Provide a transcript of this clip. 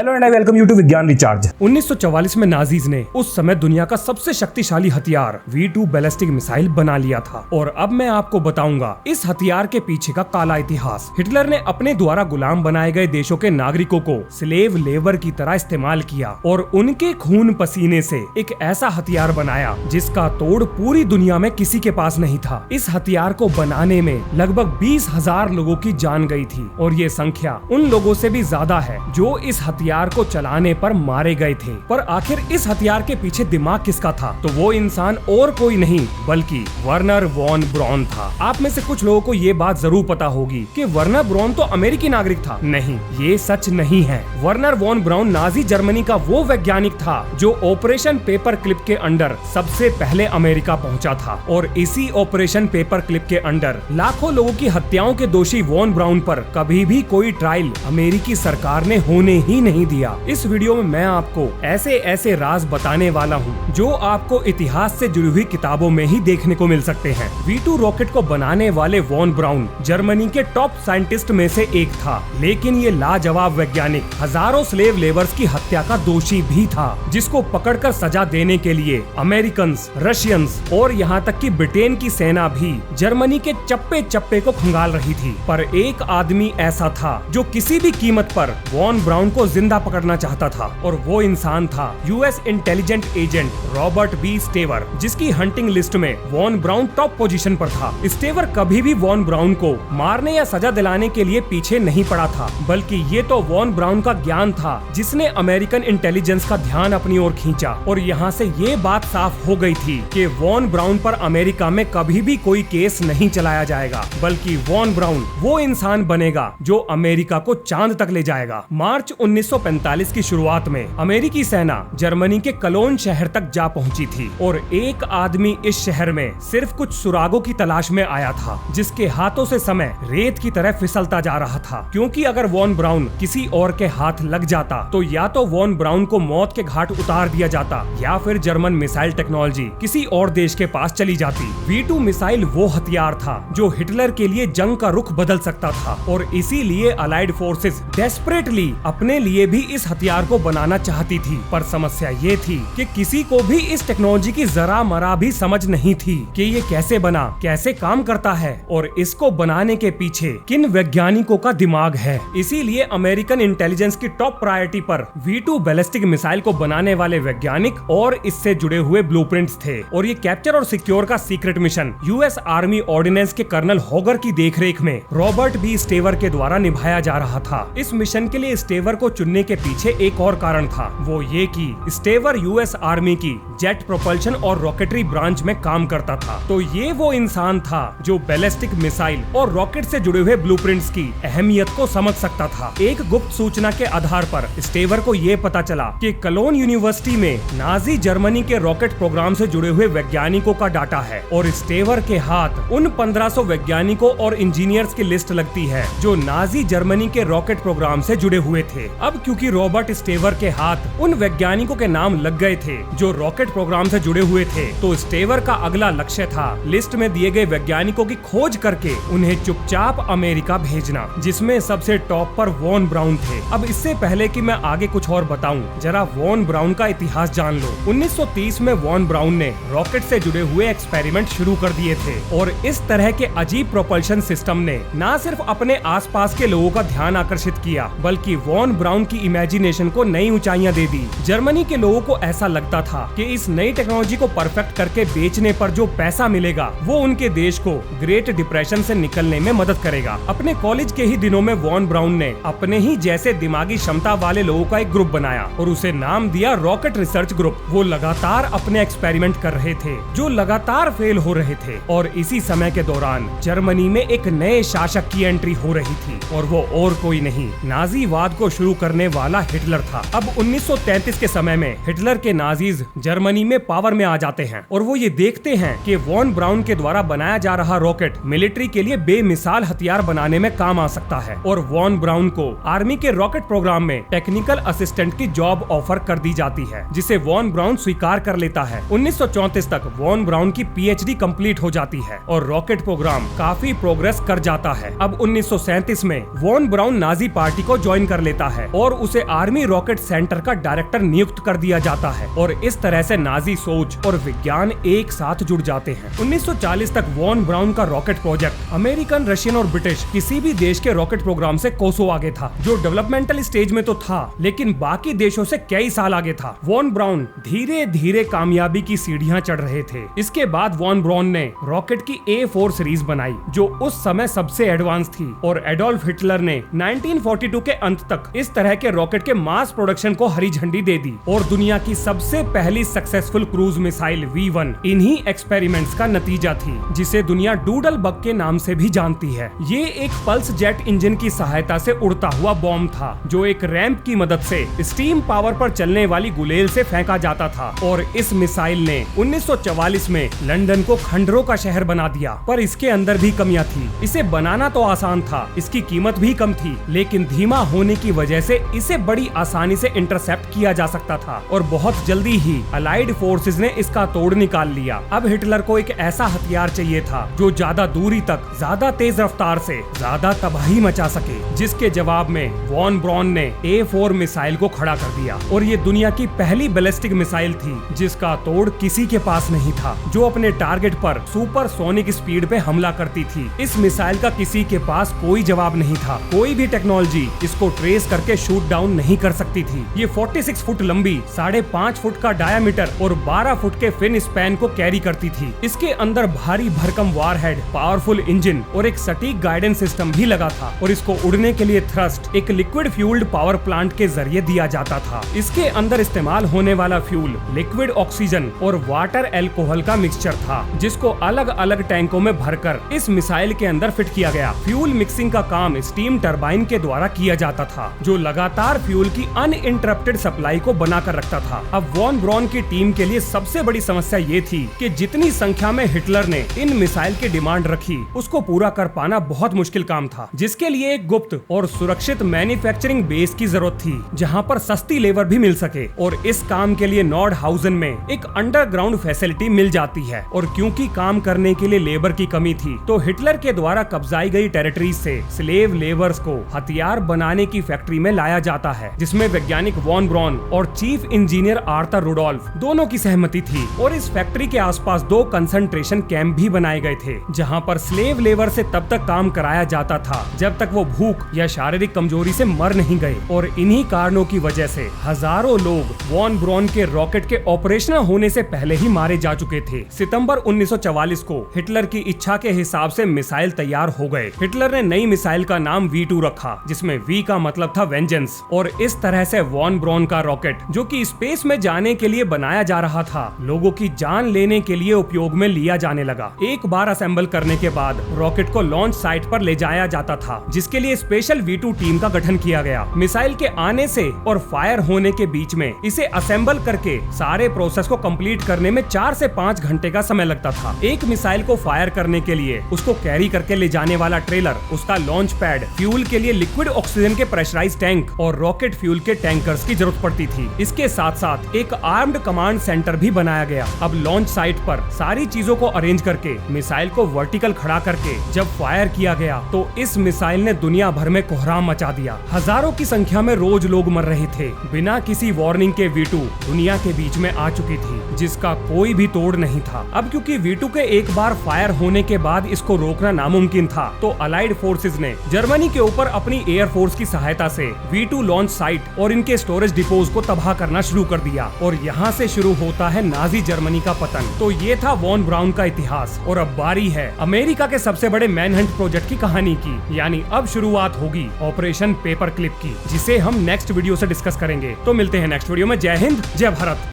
Hello and I welcome you to Vigyan recharge. 1944 में Nazis ने उस समय दुनिया का सबसे शक्तिशाली हथियार V2 बैलिस्टिक मिसाइल बना लिया था और अब मैं आपको बताऊंगा इस हथियार के पीछे का काला इतिहास। हिटलर ने अपने द्वारा गुलाम बनाए गए देशों के नागरिकों को स्लेव लेबर की तरह इस्तेमाल किया और उनके खून पसीने से एक ऐसा हथियार बनाया जिसका तोड़ पूरी दुनिया में किसी के पास नहीं था। इस हथियार को बनाने में लगभग 20,000 लोगों की जान गई थी और ये संख्या उन लोगों से भी ज्यादा है जो इस हथियार को चलाने पर मारे गए थे। पर आखिर इस हथियार के पीछे दिमाग किसका था? तो वो इंसान और कोई नहीं बल्कि वर्नर वॉन ब्राउन था। आप में से कुछ लोगों को ये बात जरूर पता होगी कि वर्नर ब्राउन तो अमेरिकी नागरिक था। नहीं, ये सच नहीं है। Wernher von Braun Nazi Germany का वो वैज्ञानिक था जो ऑपरेशन पेपर क्लिप के अंडर सबसे पहले अमेरिका पहुंचा था और इसी ऑपरेशन पेपर क्लिप के अंडर लाखों लोगों की हत्याओं के दोषी वॉन ब्राउन पर कभी भी कोई ट्रायल अमेरिकी सरकार ने होने ही नहीं दिया। इस वीडियो में मैं आपको ऐसे ऐसे राज बताने वाला हूँ जो आपको इतिहास से जुड़ी हुई किताबों में ही देखने को मिल सकते हैं। V2 रॉकेट को बनाने वाले वॉन ब्राउन जर्मनी के टॉप साइंटिस्ट में से एक था, लेकिन ये लाजवाब वैज्ञानिक हजारों स्लेव लेबर्स की हत्या का दोषी भी था, जिसको पकड़कर सजा देने के लिए अमेरिकन, रशियंस और यहाँ तक कि ब्रिटेन की सेना भी जर्मनी के चप्पे चप्पे को खंगाल रही थी। पर एक आदमी ऐसा था जो किसी भी कीमत पर वॉन ब्राउन को जिंदा पकड़ना चाहता था और वो इंसान था US intelligent agent Robert B Staver, जिसकी हंटिंग लिस्ट में वॉन ब्राउन टॉप पोजीशन पर था। स्टेवर कभी भी वॉन ब्राउन को मारने या सजा दिलाने के लिए पीछे नहीं पड़ा था, बल्कि ये तो वॉन ब्राउन का ज्ञान था जिसने अमेरिकन इंटेलिजेंस का ध्यान अपनी ओर खींचा। और यहाँ से ये बात साफ हो गई थी कि वॉन ब्राउन पर अमेरिका में कभी भी कोई केस नहीं चलाया जाएगा, बल्कि वॉन ब्राउन वो इंसान बनेगा जो अमेरिका को चांद तक ले जाएगा। मार्च 1945 की शुरुआत में अमेरिकी सेना जर्मनी के कलोन शहर तक जा पहुंची थी और एक आदमी इस शहर में सिर्फ कुछ सुरागों की तलाश में आया था, जिसके हाथों से समय रेत की तरह फिसलता जा रहा था, क्योंकि अगर वॉन ब्राउन किसी और के हाथ लग जाता तो या तो वॉन ब्राउन को मौत के घाट उतार दिया जाता या फिर जर्मन मिसाइल टेक्नोलॉजी किसी और देश के पास चली जाती। V2 मिसाइल वो हथियार था जो हिटलर के लिए जंग का रुख बदल सकता था और इसीलिए अलाइड फोर्सेस डेस्परेटली अपने लिए भी इस हथियार को बनाना चाहती थी। पर समस्या ये थी कि किसी को भी इस टेक्नोलॉजी की जरा मरा भी समझ नहीं थी कि ये कैसे बना, कैसे काम करता है और इसको बनाने के पीछे किन वैज्ञानिकों का दिमाग है। इसीलिए अमेरिकन इंटेलिजेंस की टॉप प्रायोरिटी पर V2 बैलिस्टिक मिसाइल को बनाने वाले वैज्ञानिक और इससे जुड़े हुए ब्लूप्रिंट्स थे और ये कैप्चर और सिक्योर का secret mission US army ordinance के कर्नल होगर की देखरेख में रॉबर्ट बी स्टेवर के द्वारा निभाया जा रहा था। इस मिशन के लिए स्टेवर को चुनने के पीछे एक और कारण था, वो ये कि स्टेवर यूएस आर्मी की जेट प्रोपल्शन और रॉकेटरी ब्रांच में काम करता था। तो ये वो इंसान था जो बैलिस्टिक मिसाइल और रॉकेट से जुड़े हुए ब्लूप्रिंट्स की अहमियत को समझ सकता था। एक गुप्त सूचना के आधार पर स्टेवर को ये पता चला कि कलोन यूनिवर्सिटी में नाजी जर्मनी के रॉकेट प्रोग्राम से जुड़े हुए वैज्ञानिकों का डाटा है और स्टेवर के हाथ उन 1500 वैज्ञानिकों और इंजीनियर्स की लिस्ट लगती है जो नाजी जर्मनी के रॉकेट प्रोग्राम से जुड़े हुए थे। अब क्योंकि रॉबर्ट स्टेवर के हाथ उन वैज्ञानिकों के नाम लग गए थे जो रॉकेट प्रोग्राम से जुड़े हुए थे, तो स्टेवर का अगला लक्ष्य था लिस्ट में दिए गए वैज्ञानिकों की खोज करके उन्हें चुपचाप अमेरिका भेजना, जिसमें सबसे टॉप पर वॉन ब्राउन थे। अब इससे पहले कि मैं आगे कुछ और बताऊं, जरा वॉन ब्राउन का इतिहास जान लो। 1930 में वॉन ब्राउन ने रॉकेट से जुड़े हुए एक्सपेरिमेंट शुरू कर दिए थे और इस तरह के अजीब प्रोपल्शन सिस्टम ने न सिर्फ अपने आसपास के लोगों का ध्यान आकर्षित किया, बल्कि वॉन ब्राउन की इमेजिनेशन को नई ऊंचाइयां दे दी। जर्मनी के लोगों को ऐसा लगता था कि इस नई टेक्नोलॉजी को परफेक्ट करके बेचने पर जो पैसा मिलेगा वो उनके देश को ग्रेट डिप्रेशन से निकलने में मदद करेगा। अपने कॉलेज के ही दिनों में वॉन ब्राउन ने अपने ही जैसे दिमागी क्षमता वाले लोगों का एक ग्रुप बनाया और उसे नाम दिया रॉकेट रिसर्च ग्रुप। वो लगातार अपने एक्सपेरिमेंट कर रहे थे जो लगातार फेल हो रहे थे और इसी समय के दौरान जर्मनी में एक नए शासक की एंट्री हो रही थी और वो और कोई नहीं, नाजीवाद को शुरू करने वाला हिटलर था। अब 1933 के समय में हिटलर के नाजीज जर्मनी में पावर में आ जाते हैं और वो ये देखते हैं कि वॉन ब्राउन के द्वारा बनाया जा रहा रॉकेट मिलिट्री के लिए बेमिसाल हथियार बनाने में काम आ सकता है और वॉन ब्राउन को आर्मी के रॉकेट प्रोग्राम में टेक्निकल असिस्टेंट की जॉब ऑफर कर दी जाती है, जिसे वॉन ब्राउन स्वीकार कर लेता है। 1934 तक वॉन ब्राउन की PhD कंप्लीट हो जाती है और रॉकेट प्रोग्राम काफी प्रोग्रेस कर जाता है। अब 1937 में वॉन ब्राउन नाजी पार्टी को ज्वाइन कर लेता है और और उसे आर्मी रॉकेट सेंटर का डायरेक्टर नियुक्त कर दिया जाता है और इस तरह से नाजी सोच और विज्ञान एक साथ जुड़ जाते हैं। 1940 तक वॉन ब्राउन का रॉकेट प्रोजेक्ट अमेरिकन, रशियन और ब्रिटिश किसी भी देश के रॉकेट प्रोग्राम से कोसों आगे था, जो डेवलपमेंटल स्टेज में तो था लेकिन बाकी देशों से कई साल आगे था। वॉन ब्राउन धीरे धीरे कामयाबी की सीढ़ियां चढ़ रहे थे। इसके बाद वॉन ब्राउन ने रॉकेट की A4 सीरीज बनाई जो उस समय सबसे एडवांस थी और एडोल्फ हिटलर ने 1942 के अंत तक इस तरह के रॉकेट के मास प्रोडक्शन को हरी झंडी दे दी और दुनिया की सबसे पहली सक्सेसफुल क्रूज मिसाइल V1 इन्हीं एक्सपेरिमेंट्स का नतीजा थी, जिसे दुनिया डूडल बग के नाम से भी जानती है। ये एक पल्स जेट इंजन की सहायता से उड़ता हुआ बॉम्ब था जो एक रैंप की मदद से स्टीम पावर पर चलने वाली गुलेल से फेंका जाता था और इस मिसाइल ने 1944 में लंदन को खंडरों का शहर बना दिया। पर इसके अंदर भी कमियां थी। इसे बनाना तो आसान था, इसकी कीमत भी कम थी, लेकिन धीमा होने की वजह से इसे बड़ी आसानी से इंटरसेप्ट किया जा सकता था और बहुत जल्दी ही अलाइड फोर्सेस ने इसका तोड़ निकाल लिया। अब हिटलर को एक ऐसा हथियार चाहिए था जो ज्यादा दूरी तक ज्यादा तेज रफ्तार से ज्यादा तबाही मचा सके, जिसके जवाब में वॉन ब्राउन ने A4 मिसाइल को खड़ा कर दिया और ये दुनिया की पहली बैलिस्टिक मिसाइल थी जिसका तोड़ किसी के पास नहीं था, जो अपने टारगेट पर सुपरसोनिक स्पीड पे हमला करती थी। इस मिसाइल का किसी के पास कोई जवाब नहीं था। कोई भी टेक्नोलॉजी इसको ट्रेस करके शूट डाउन नहीं कर सकती थी। ये 46 फुट लंबी, 5.5 फुट का डायामीटर और 12 फुट के फिन स्पैन को कैरी करती थी। इसके अंदर भारी भरकम वारहेड, पावरफुल इंजन और एक सटीक गाइडेंस सिस्टम भी लगा था और इसको उड़ने के लिए थ्रस्ट एक लिक्विड फ्यूल्ड पावर प्लांट के जरिए दिया जाता था। इसके अंदर इस्तेमाल होने वाला फ्यूल लिक्विड ऑक्सीजन और वाटर एल्कोहल का मिक्सचर था, जिसको अलग अलग टैंकों में भरकर इस मिसाइल के अंदर फिट किया गया। फ्यूल मिक्सिंग का काम स्टीम टरबाइन के द्वारा किया जाता था, जो लगातार फ्यूल की अनइंटरप्टेड सप्लाई को बनाकर रखता था। अब वॉन ब्राउन की टीम के लिए सबसे बड़ी समस्या ये थी कि जितनी संख्या में हिटलर ने इन मिसाइल की डिमांड रखी, उसको पूरा कर पाना बहुत मुश्किल काम था, जिसके लिए एक गुप्त और सुरक्षित मैन्युफैक्चरिंग बेस की जरूरत थी जहां पर सस्ती लेबर भी मिल सके। और इस काम के लिए नॉर्डहाउजन में एक अंडरग्राउंड फैसिलिटी मिल जाती है और क्योंकि काम करने के लिए लेबर की कमी थी, तो हिटलर के द्वारा कब्जाई गई टेरिटरीज से स्लेव लेबर्स को हथियार बनाने की फैक्ट्री में लाया जाता है, जिसमें वैज्ञानिक वॉन ब्राउन और चीफ इंजीनियर आर्थर रुडोल्फ दोनों की सहमति थी। और इस फैक्ट्री के आसपास 2 कंसंट्रेशन कैंप भी बनाए गए थे जहां पर स्लेव लेबर से तब तक काम कराया जाता था जब तक वो भूख या शारीरिक कमजोरी से मर नहीं गए। और इन्हीं कारणों की वजह से हजारों लोग वॉन ब्राउन के रॉकेट के ऑपरेशनल होने से पहले ही मारे जा चुके थे। सितंबर 1944 को हिटलर की इच्छा के हिसाब से मिसाइल तैयार हो गए। हिटलर ने नई मिसाइल का नाम V2 रखा, जिसमें V का मतलब था वेंजेंस। और इस तरह से वॉन ब्राउन का रॉकेट, जो कि स्पेस में जाने के लिए बनाया जा रहा था, लोगों की जान लेने के लिए उपयोग में लिया जाने लगा। एक बार असेंबल करने के बाद रॉकेट को लॉन्च साइट पर ले जाया जाता था, जिसके लिए स्पेशल V2 टीम का गठन किया गया। मिसाइल के आने से और फायर होने के बीच में इसे असेंबल करके सारे प्रोसेस को कंप्लीट करने में 4 से 5 घंटे का समय लगता था। एक मिसाइल को फायर करने के लिए उसको कैरी करके ले जाने वाला ट्रेलर, उसका लॉन्च पैड, फ्यूल के लिए लिक्विड ऑक्सीजन के प्रेशराइज्ड टैंक और रॉकेट फ्यूल के टैंकर्स की जरूरत पड़ती थी। इसके साथ साथ एक आर्म्ड कमांड सेंटर भी बनाया गया। अब लॉन्च साइट पर सारी चीजों को अरेंज करके मिसाइल को वर्टिकल खड़ा करके जब फायर किया गया तो इस मिसाइल ने दुनिया भर में कोहराम मचा दिया। हजारों की संख्या में रोज लोग मर रहे थे। बिना किसी वार्निंग के V2 दुनिया के बीच में आ चुकी थी, जिसका कोई भी तोड़ नहीं था। अब क्योंकि V2 के एक बार फायर होने के बाद इसको रोकना नामुमकिन था, तो अलाइड फोर्सेस ने जर्मनी के ऊपर अपनी एयर फोर्स की सहायता से V2 लॉन्च साइट और इनके स्टोरेज डिपोज को तबाह करना शुरू कर दिया और यहाँ से शुरू होता है नाजी जर्मनी का पतन। तो ये था वॉन ब्राउन का इतिहास और अब बारी है अमेरिका के सबसे बड़े मैनहंट प्रोजेक्ट की कहानी की, यानी अब शुरुआत होगी ऑपरेशन पेपर क्लिप की, जिसे हम नेक्स्ट वीडियो से डिस्कस करेंगे। तो मिलते हैं नेक्स्ट वीडियो में। जय हिंद, जय भारत।